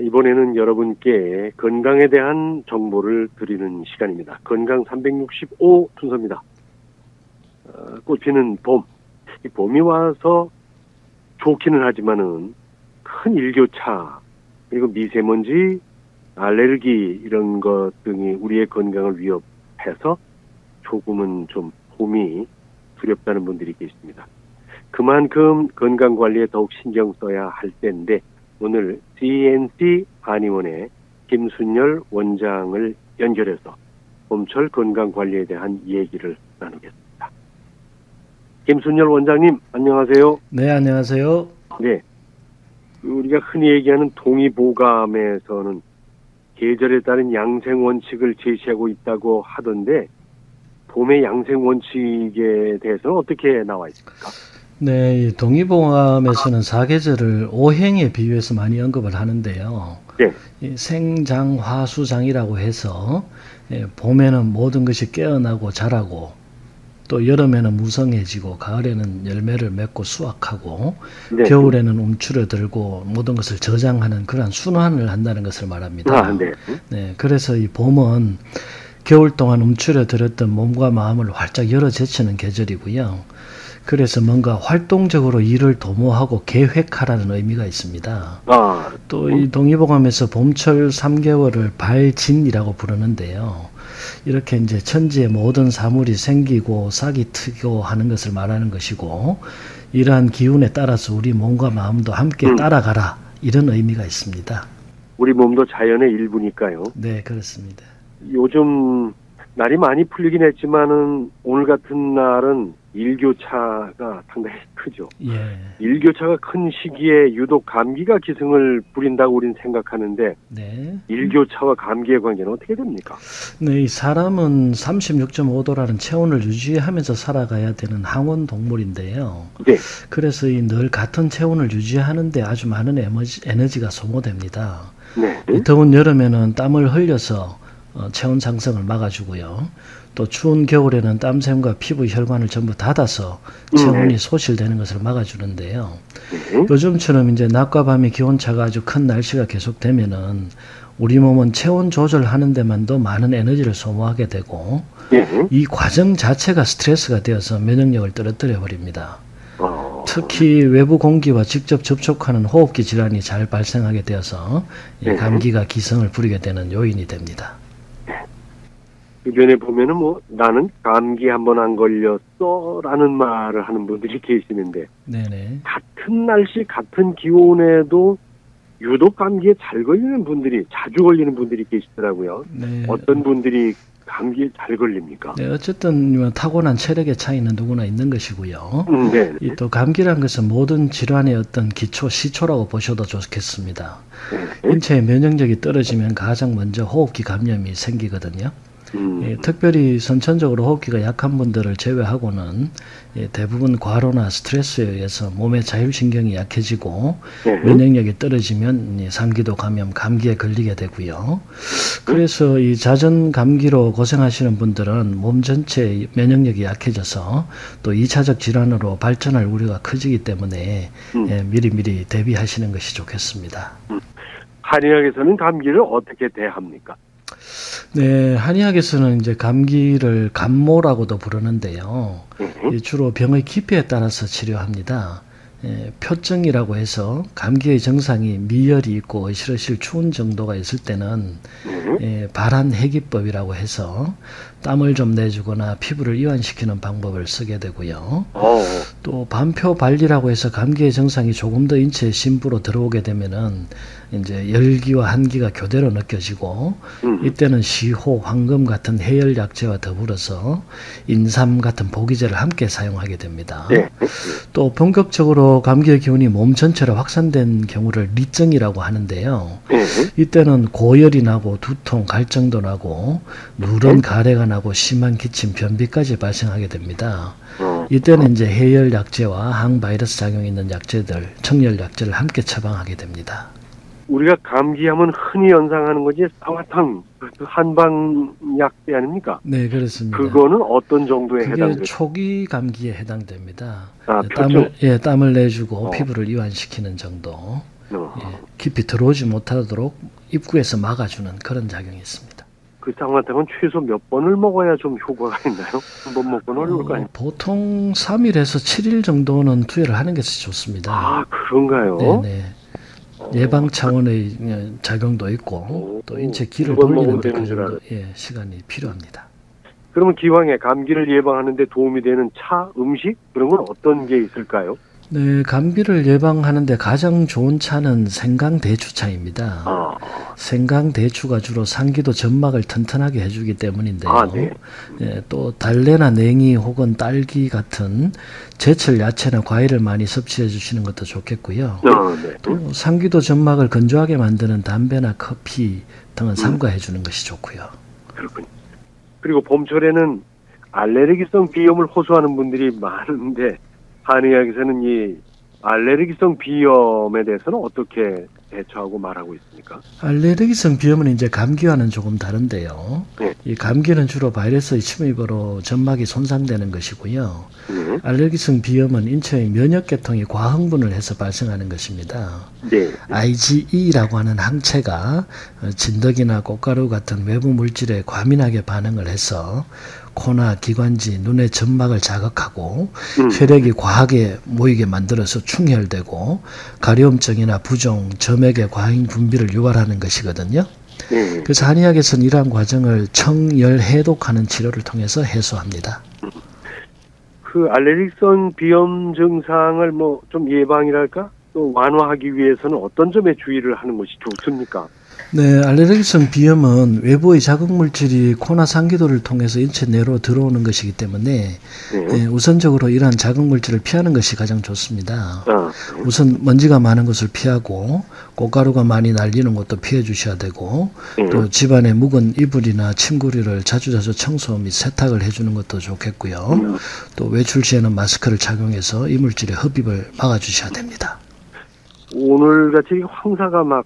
이번에는 여러분께 건강에 대한 정보를 드리는 시간입니다. 건강 365 순서입니다. 꽃피는 봄. 이 봄이 와서 좋기는 하지만은 큰 일교차, 그리고 미세먼지, 알레르기 이런 것 등이 우리의 건강을 위협해서 조금은 좀 봄이 두렵다는 분들이 계십니다. 그만큼 건강관리에 더욱 신경 써야 할 때인데 오늘 CNC 한의원의 김순열 원장을 연결해서 봄철 건강관리에 대한 얘기를 나누겠습니다. 김순열 원장님, 안녕하세요. 네, 안녕하세요. 네, 우리가 흔히 얘기하는 동의보감에서는 계절에 따른 양생원칙을 제시하고 있다고 하던데 봄의 양생원칙에 대해서는 어떻게 나와 있습니까? 네, 이 동의보감에서는 사계절을 오행에 비유해서 많이 언급을 하는데요. 네. 이 생장화수장이라고 해서 봄에는 모든 것이 깨어나고 자라고 또 여름에는 무성해지고 가을에는 열매를 맺고 수확하고 네. 겨울에는 움츠러들고 모든 것을 저장하는 그런 순환을 한다는 것을 말합니다. 네. 네, 그래서 이 봄은 겨울 동안 움츠러들었던 몸과 마음을 활짝 열어 제치는 계절이고요. 그래서 뭔가 활동적으로 일을 도모하고 계획하라는 의미가 있습니다. 또 이 동의보감에서 봄철 3개월을 발진이라고 부르는데요. 이렇게 이제 천지의 모든 사물이 생기고 싹이 트고 하는 것을 말하는 것이고, 이러한 기운에 따라서 우리 몸과 마음도 함께 따라가라, 이런 의미가 있습니다. 우리 몸도 자연의 일부니까요. 네, 그렇습니다. 요즘 날이 많이 풀리긴 했지만은 오늘 같은 날은 일교차가 상당히 크죠. 예. 일교차가 큰 시기에 유독 감기가 기승을 부린다고 우리는 생각하는데 네. 일교차와 감기의 관계는 어떻게 됩니까? 네, 이 사람은 36.5도라는 체온을 유지하면서 살아가야 되는 항원 동물인데요. 네. 그래서 이 늘 같은 체온을 유지하는데 아주 많은 에너지가 소모됩니다. 네. 이 더운 여름에는 땀을 흘려서 체온 상승을 막아주고요. 또 추운 겨울에는 땀샘과 피부 혈관을 전부 닫아서 체온이 소실되는 것을 막아주는데요. 요즘처럼 이제 낮과 밤의 기온차가 아주 큰 날씨가 계속되면은 우리 몸은 체온 조절하는 데만도 많은 에너지를 소모하게 되고 이 과정 자체가 스트레스가 되어서 면역력을 떨어뜨려 버립니다. 특히 외부 공기와 직접 접촉하는 호흡기 질환이 잘 발생하게 되어서 이 감기가 기승을 부리게 되는 요인이 됩니다. 주변에 보면은 나는 감기 한번 안 걸렸어 라는 말을 하는 분들이 계시는데 네네. 같은 날씨 같은 기온에도 유독 감기에 잘 걸리는 분들이 자주 걸리는 분들이 계시더라고요. 네. 어떤 분들이 감기에 잘 걸립니까? 네, 어쨌든 타고난 체력의 차이는 누구나 있는 것이고요. 네. 또 감기란 것은 모든 질환의 어떤 기초, 시초라고 보셔도 좋겠습니다. 인체의 면역력이 떨어지면 가장 먼저 호흡기 감염이 생기거든요. 특별히 선천적으로 호흡기가 약한 분들을 제외하고는 대부분 과로나 스트레스에 의해서 몸의 자율신경이 약해지고 면역력이 떨어지면 상기도 감염, 감기에 걸리게 되고요. 그래서 이 잦은 감기로 고생하시는 분들은 몸 전체의 면역력이 약해져서 또 2차적 질환으로 발전할 우려가 커지기 때문에 미리미리 대비하시는 것이 좋겠습니다. 한의학에서는 감기를 어떻게 대합니까? 네, 한의학에서는 이제 감기를 감모라고도 부르는데요. 주로 병의 깊이에 따라서 치료합니다. 표증이라고 해서 감기의 증상이 미열이 있고 으실으실 추운 정도가 있을 때는 발한해기법이라고 해서 땀을 좀 내주거나 피부를 이완시키는 방법을 쓰게 되고요. 또 반표발리라고 해서 감기의 증상이 조금 더 인체의 심부로 들어오게 되면은 이제 열기와 한기가 교대로 느껴지고 이때는 시호, 황금 같은 해열 약재와 더불어서 인삼 같은 보기제를 함께 사용하게 됩니다. 또 본격적으로 감기의 기운이 몸 전체로 확산된 경우를 리증이라고 하는데요. 이때는 고열이 나고 두통, 갈증도 나고 누런 가래가 나고 심한 기침, 변비까지 발생하게 됩니다. 이때는 이제 해열 약재와 항바이러스 작용이 있는 약재들, 청열 약재를 함께 처방하게 됩니다. 우리가 감기하면 흔히 연상하는 것이 쌍화탕, 한방약대 아닙니까? 네, 그렇습니다. 그거는 어떤 정도에 해당돼요? 초기 감기에 해당됩니다. 표정. 땀을 내주고 피부를 이완시키는 정도. 깊이 들어오지 못하도록 입구에서 막아주는 그런 작용이 있습니다. 그 쌍화탕은 최소 몇 번을 먹어야 좀 효과가 있나요? 한 번 먹고는 어려울까요? 보통 3일에서 7일 정도는 투여를 하는 것이 좋습니다. 아, 그런가요? 네네. 예방 차원의 작용도 있고 또 인체 기를 돌리는 데 그 정도 시간이 필요합니다. 그러면 기왕에 감기를 예방하는 데 도움이 되는 차, 음식 그런 건 어떤 게 있을까요? 네, 감기를 예방하는 데 가장 좋은 차는 생강대추차입니다. 생강대추가 주로 상기도 점막을 튼튼하게 해주기 때문인데요. 네, 또 달래나 냉이 혹은 딸기 같은 제철 야채나 과일을 많이 섭취해 주시는 것도 좋겠고요. 또 상기도 점막을 건조하게 만드는 담배나 커피 등은 삼가해 주는 것이 좋고요. 그렇군요. 그리고 봄철에는 알레르기성 비염을 호소하는 분들이 많은데 한의학에서는 이 알레르기성 비염에 대해서는 어떻게 대처하고 말하고 있습니까? 알레르기성 비염은 이제 감기와는 조금 다른데요. 네. 이 감기는 주로 바이러스의 침입으로 점막이 손상되는 것이고요. 알레르기성 비염은 인체의 면역계통이 과흥분을 해서 발생하는 것입니다. 네. IgE라고 하는 항체가 진드기나 꽃가루 같은 외부 물질에 과민하게 반응을 해서 코나 기관지, 눈의 점막을 자극하고 혈액이 과하게 모이게 만들어서 충혈되고 가려움증이나 부종, 점액의 과잉 분비를 유발하는 것이거든요. 그래서 한의학에서는 이러한 과정을 청열해독하는 치료를 통해서 해소합니다. 그 알레르기성 비염 증상을 뭐 좀 예방이랄까? 또 완화하기 위해서는 어떤 점에 주의를 하는 것이 좋습니까? 네, 알레르기성 비염은 외부의 자극물질이 코나 상기도를 통해서 인체 내로 들어오는 것이기 때문에 우선적으로 이러한 자극물질을 피하는 것이 가장 좋습니다. 우선 먼지가 많은 곳을 피하고 꽃가루가 많이 날리는 곳도 피해 주셔야 되고 또 집안에 묵은 이불이나 침구리를 자주자주 청소 및 세탁을 해주는 것도 좋겠고요. 또 외출 시에는 마스크를 착용해서 이물질의 흡입을 막아주셔야 됩니다. 오늘같이 황사가 막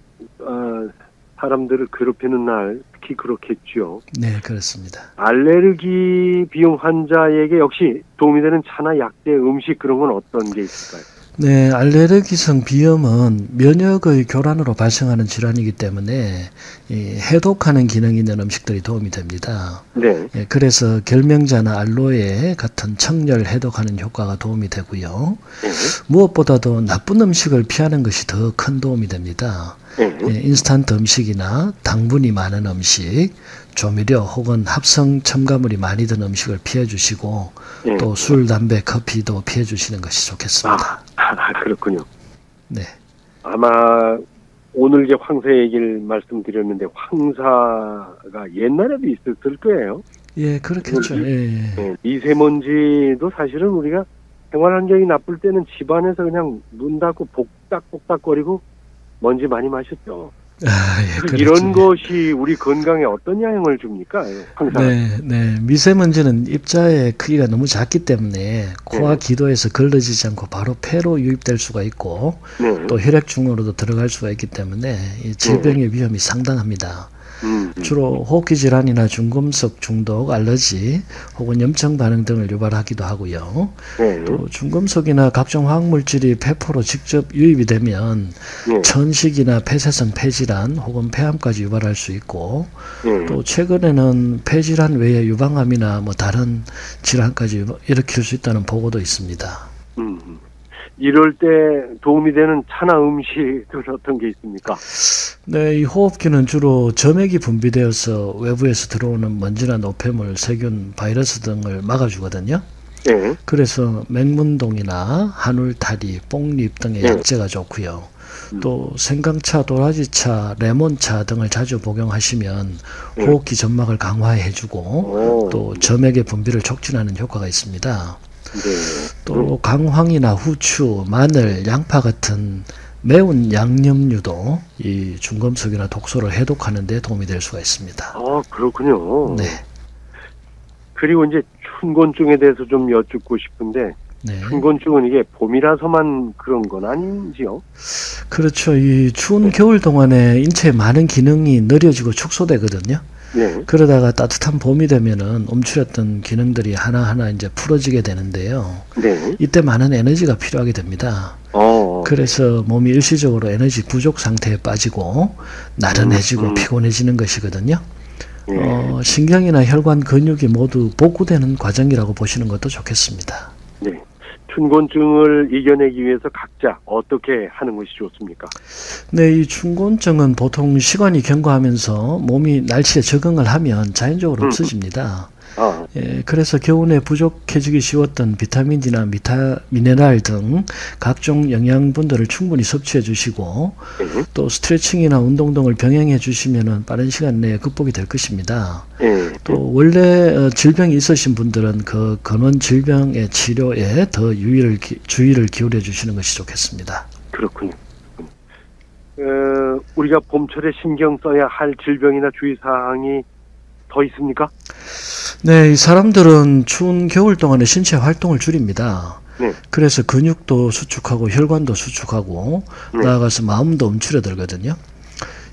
사람들을 괴롭히는 날 특히 그렇겠죠. 네, 그렇습니다. 알레르기 비염 환자에게 역시 도움이 되는 차나 약재, 음식 그런 건 어떤 게 있을까요? 네, 알레르기성 비염은 면역의 교란으로 발생하는 질환이기 때문에 해독하는 기능이 있는 음식들이 도움이 됩니다. 네. 그래서 결명자나 알로에 같은 청열 해독하는 효과가 도움이 되고요. 무엇보다도 나쁜 음식을 피하는 것이 더 큰 도움이 됩니다. 인스턴트 음식이나 당분이 많은 음식, 조미료 혹은 합성 첨가물이 많이 든 음식을 피해 주시고 또 술, 담배, 커피도 피해 주시는 것이 좋겠습니다. 그렇군요. 네. 아마 오늘 이제 황사 얘기를 말씀드렸는데 황사가 옛날에도 있었을 거예요. 예, 그렇겠죠. 미세먼지도 사실은 우리가 생활 환경이 나쁠 때는 집안에서 그냥 문 닫고 복닥복닥거리고 먼지 많이 마셨죠. 그렇죠. 이런 것이 우리 건강에 어떤 영향을 줍니까? 항상. 네. 미세먼지는 입자의 크기가 너무 작기 때문에 코와 기도에서 걸러지지 않고 바로 폐로 유입될 수가 있고 또 혈액중으로도 들어갈 수가 있기 때문에 이 질병의 위험이 상당합니다. 주로 호흡기 질환이나 중금속 중독, 알러지 혹은 염증 반응 등을 유발하기도 하고요. 또 중금속이나 각종 화학물질이 폐포로 직접 유입이 되면 천식이나 폐쇄성 폐질환 혹은 폐암까지 유발할 수 있고 또 최근에는 폐질환 외에 유방암이나 뭐 다른 질환까지 일으킬 수 있다는 보고도 있습니다. 이럴 때 도움이 되는 차나 음식은 어떤 게 있습니까? 네, 이 호흡기는 주로 점액이 분비되어서 외부에서 들어오는 먼지나 노폐물, 세균, 바이러스 등을 막아주거든요. 그래서 맹문동이나 한울타리, 뽕잎 등의 약재가 좋고요. 또 생강차, 도라지차, 레몬차 등을 자주 복용하시면 호흡기 점막을 강화해주고 또 점액의 분비를 촉진하는 효과가 있습니다. 또 강황이나 후추, 마늘, 양파 같은 매운 양념류도 이 중금속이나 독소를 해독하는 데 도움이 될 수가 있습니다. 아, 그렇군요. 네. 그리고 이제 춘곤증에 대해서 좀 여쭙고 싶은데 춘곤증은 이게 봄이라서만 그런 건 아닌지요? 그렇죠. 이 추운 겨울 동안에 인체의 많은 기능이 느려지고 축소되거든요. 그러다가 따뜻한 봄이 되면은 움츠렸던 기능들이 하나하나 이제 풀어지게 되는데요. 이때 많은 에너지가 필요하게 됩니다. 그래서 몸이 일시적으로 에너지 부족 상태에 빠지고 나른해지고 피곤해지는 것이거든요. 신경이나 혈관 근육이 모두 복구되는 과정이라고 보시는 것도 좋겠습니다. 네. 춘곤증을 이겨내기 위해서 각자 어떻게 하는 것이 좋습니까? 네, 이 춘곤증은 보통 시간이 경과하면서 몸이 날씨에 적응을 하면 자연적으로 없어집니다. 예, 그래서 겨울에 부족해지기 쉬웠던 비타민이나 미네랄 등 각종 영양분들을 충분히 섭취해 주시고 또 스트레칭이나 운동 등을 병행해 주시면 빠른 시간 내에 극복이 될 것입니다. 또 원래 질병이 있으신 분들은 그 근원 질병의 치료에 더 주의를 기울여 주시는 것이 좋겠습니다. 그렇군요. 우리가 봄철에 신경 써야 할 질병이나 주의사항이 더 있습니까? 네, 이 사람들은 추운 겨울 동안에 신체 활동을 줄입니다. 네. 그래서 근육도 수축하고 혈관도 수축하고 나아가서 마음도 움츠러들거든요.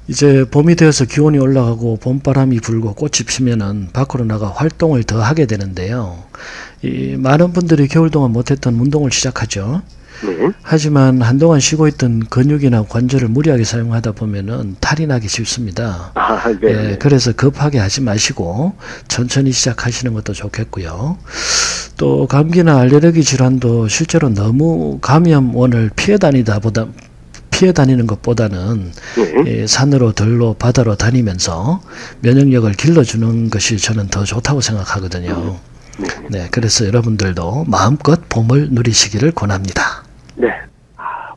이제 봄이 되어서 기온이 올라가고 봄바람이 불고 꽃이 피면은 밖으로 나가 활동을 더 하게 되는데요. 이 많은 분들이 겨울 동안 못했던 운동을 시작하죠. 하지만 한동안 쉬고 있던 근육이나 관절을 무리하게 사용하다 보면은 탈이 나기 쉽습니다. 예, 그래서 급하게 하지 마시고 천천히 시작하시는 것도 좋겠고요. 또 감기나 알레르기 질환도 실제로 너무 감염원을 피해 다니는 것보다는 산으로 들로 바다로 다니면서 면역력을 길러주는 것이 저는 더 좋다고 생각하거든요. 네, 그래서 여러분들도 마음껏 봄을 누리시기를 권합니다. 네,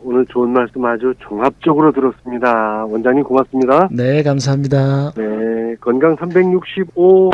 오늘 좋은 말씀 아주 종합적으로 들었습니다. 원장님 고맙습니다. 네, 감사합니다. 네, 건강 365